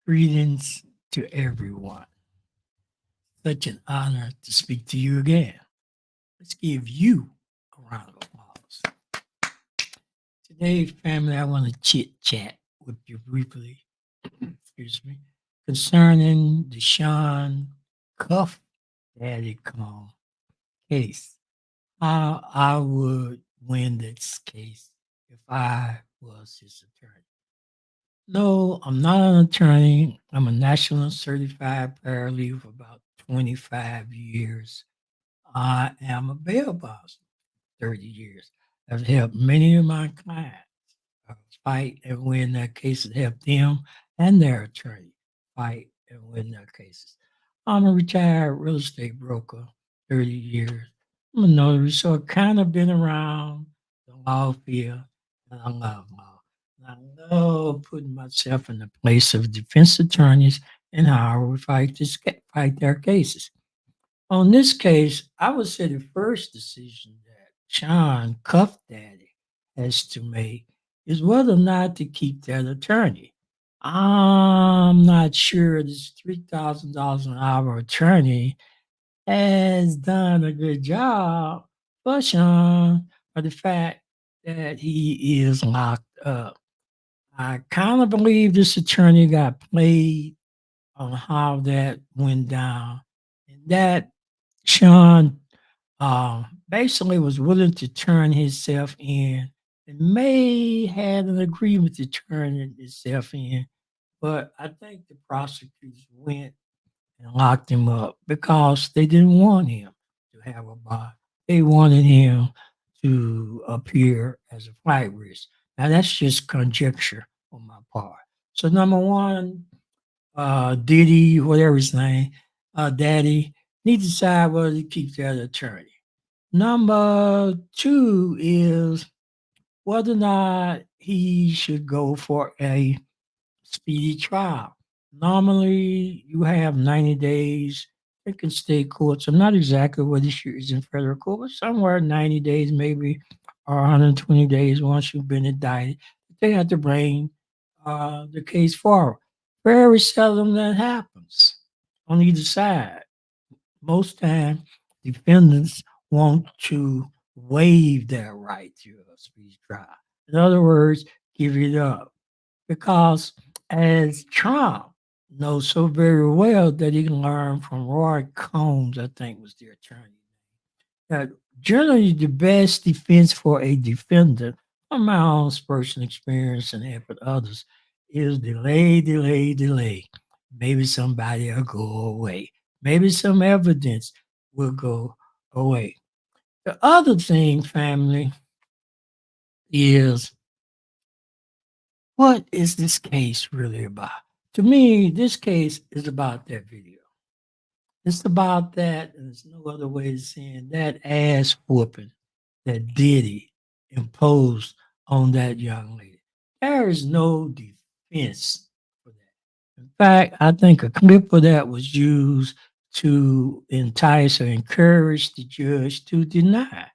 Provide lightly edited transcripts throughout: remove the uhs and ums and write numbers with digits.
Greetings to everyone. Such an honor to speak to you again. Let's give you a round of applause. Today, family, I want to chit chat with you briefly, excuse me, concerning the Sean Cuff Daddy Call case. How I would win this case if I was his attorney. No, I'm not an attorney. I'm a national certified paralegal for about 25 years. I am a bail bondsman, 30 years. I've helped many of my clients fight and win their cases, help them and their attorney fight and win their cases. I'm a retired real estate broker, 30 years. I'm a notary, so I've kind of been around the law field, and I love law. And I love putting myself in the place of defense attorneys and how we fight their cases. On this case, I would say the first decision that Sean Cuff Daddy has to make is whether or not to keep that attorney. I'm not sure this $3,000 an hour attorney has done a good job for Sean for the fact that he is locked up. I kind of believe this attorney got played on how that went down. And that Sean basically was willing to turn himself in and may had an agreement to turn himself in. But I think the prosecutors went and locked him up because they didn't want him to have a bond. They wanted him to appear as a flight risk. Now that's just conjecture on my part. So number one, Diddy, whatever his name, Daddy, need to decide whether to keep that attorney. Number two is whether or not he should go for a speedy trial. Normally, you have 90 days. I think in state courts, I'm not exactly what this year is in federal court, but somewhere 90 days, maybe, or 120 days once you've been indicted. They have to bring the case forward. Very seldom that happens on either side. Most time, defendants want to waive their right to a speedy trial. In other words, give it up. Because as Trump knows so very well that he can learn from Roy Combs, I think was the attorney, that generally the best defense for a defendant, from my own personal experience and helping others, is delay, delay, delay. Maybe somebody will go away. Maybe some evidence will go away. The other thing, family, is what is this case really about? To me, this case is about that video. It's about that, and there's no other way of saying that ass whooping that Diddy imposed on that young lady. There is no defense for that. In fact, I think a clip of that was used to entice or encourage the judge to deny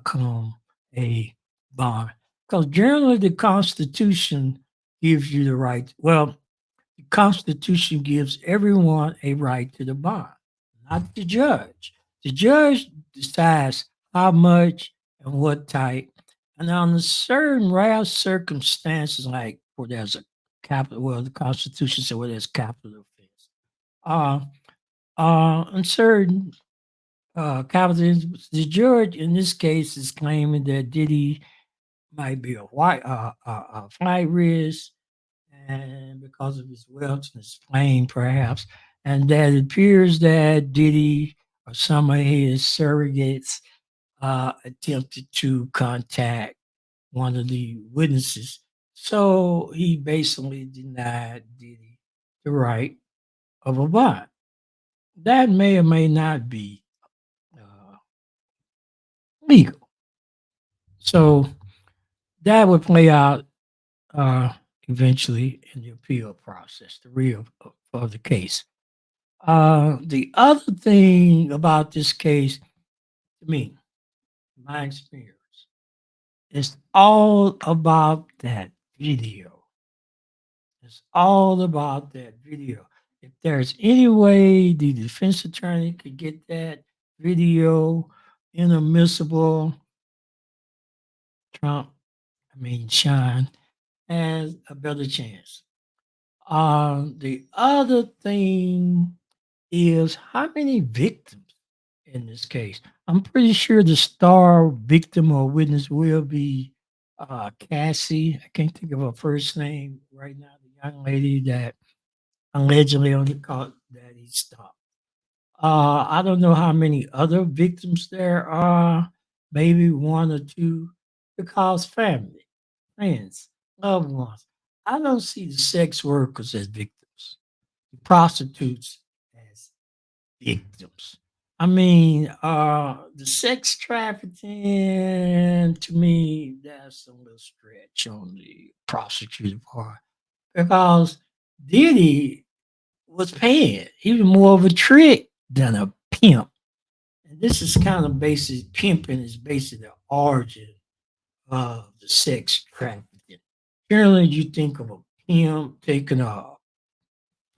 come a bond. Because generally the Constitution gives you the right. Well, the Constitution gives everyone a right to the bond, not the judge. The judge decides how much and what type. And on certain rare circumstances, like where there's a capital, well, the Constitution says where there's capital offense. Uh, on certain capital, the judge in this case is claiming that Diddy might be a flight risk, and because of his wealth and his fame, perhaps, and that it appears that Diddy or some of his surrogates attempted to contact one of the witnesses. So he basically denied Diddy the right of a bond. That may or may not be uh, legal. So that would play out eventually in the appeal process, the real of the case. The other thing about this case, to me, my experience, is all about that video. It's It's all about that video. If there's any way the defense attorney could get that video inadmissible, Trump, Sean, has a better chance. The other thing is how many victims in this case? I'm pretty sure the star victim or witness will be Cassie. I can't think of her first name right now. The young lady that allegedly on the call that he stopped. I don't know how many other victims there are, maybe one or two, because family, friends, loved ones. I don't see the sex workers as victims, the prostitutes as victims. The sex trafficking, to me, that's a little stretch on the prosecutor part because Diddy was paying. He was more of a trick than a pimp. And this is kind of basic pimping is basically the origin of the sex trafficking. Generally, you think of a pimp taking a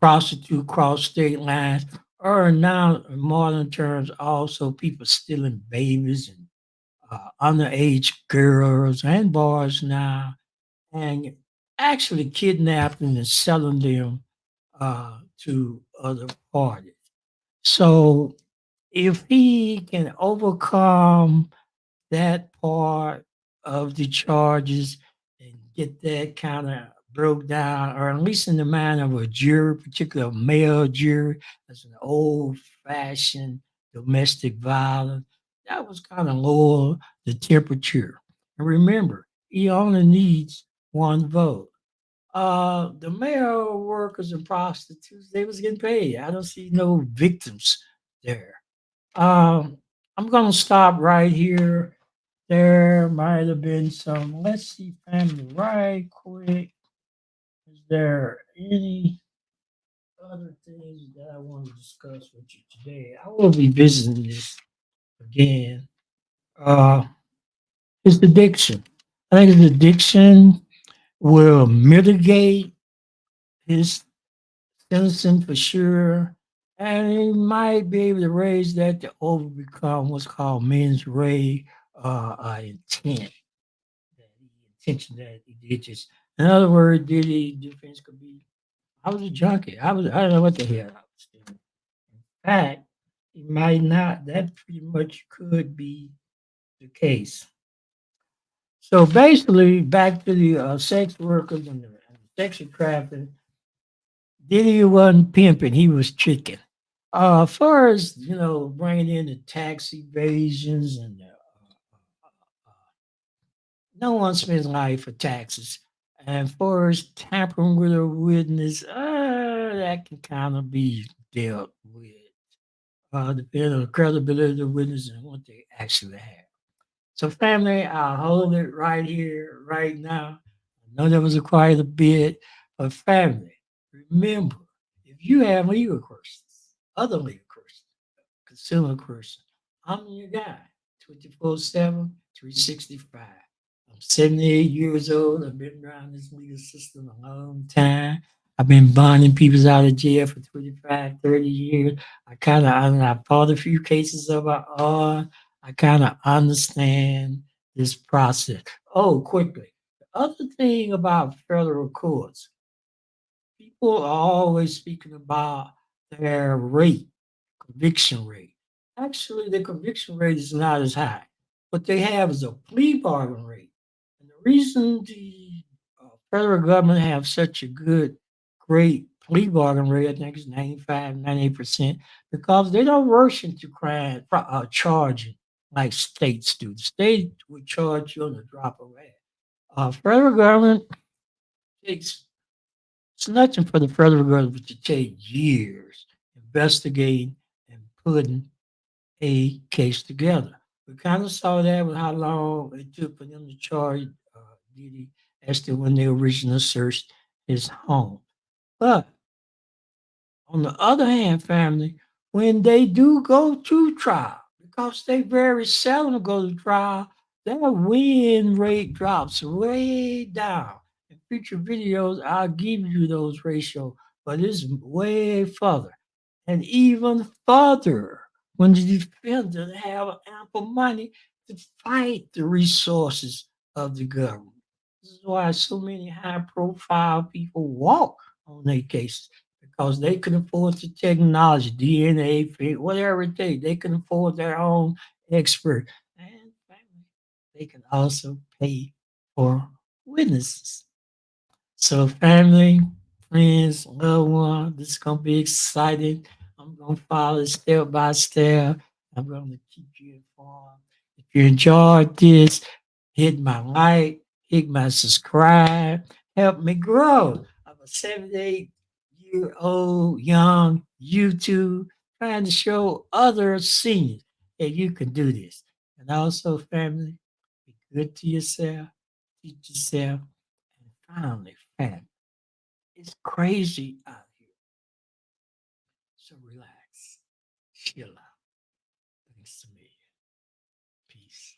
prostitute cross state lines, or now in modern terms, also people stealing babies and underage girls and boys now, and actually kidnapping and selling them to other parties. So if he can overcome that part of the charges and get that kind of broke down, or at least in the mind of a jury, particularly a male jury, that's an old fashioned domestic violence, that was kind of lower the temperature. And remember, he only needs one vote. The male workers and prostitutes, they was getting paid. I don't see no victims there. Um, I'm gonna stop right here. There might have been some. Let's see, family, right quick. Is there any other things that I want to discuss with you today? I will be visiting this again. Uh, his addiction. I think his addiction will mitigate his sentencing for sure. And he might be able to raise that to overcome what's called mens rea intent. That he intention that he did just. In other words, did he defense could be? I was a junkie. I don't know what the hell I was doing. In fact, he might not. That pretty much could be the case. So basically, back to the sex workers and the sex trafficking. Diddy wasn't pimping, he was tricking. Far as bringing in the tax evasions and no one spends life for taxes. And far as tampering with a witness, that can kind of be dealt with, depending on the credibility of the witness and what they actually have. So, family, I'll hold it right here, right now. I know that was quite a bit, but family, remember, if you have legal questions, other legal questions, consumer questions, I'm your guy, 24/7, 365. I'm 78 years old. I've been around this legal system a long time. I've been bonding people out of jail for 25, 30 years. I fought a few cases of our own. I kind of understand this process. Oh, quickly. The other thing about federal courts, people are always speaking about their rate, conviction rate. Actually, the conviction rate is not as high. What they have is a plea bargain rate. And the reason the federal government have such a great plea bargain rate, I think it's 95, 98%, because they don't rush into charging like states do. The state would charge you on the drop of a hat. Federal government takes it's nothing for the federal government to take years investigating and putting a case together. We kind of saw that with how long it took for them to charge Diddy as to when they originally searched his home. But on the other hand, family, when they do go to trial, because they very seldom go to trial, their win rate drops way down. future videos, I'll give you those ratios, but it's way further and even further when you feel to have ample money to fight the resources of the government. This is why so many high profile people walk on their cases because they can afford the technology, DNA, whatever it takes. They can afford their own expert. And finally, they can also pay for witnesses. So, family, friends, loved one, this is gonna be exciting. I'm gonna follow it step by step. I'm gonna keep you informed. If you enjoyed this, hit my like, hit my subscribe, help me grow. I'm a 78-year-old young YouTube trying to show other seniors that you can do this. And also, family, be good to yourself, teach yourself, and finally, family. It's crazy out here. So relax, chill out. Thanks to me. Peace.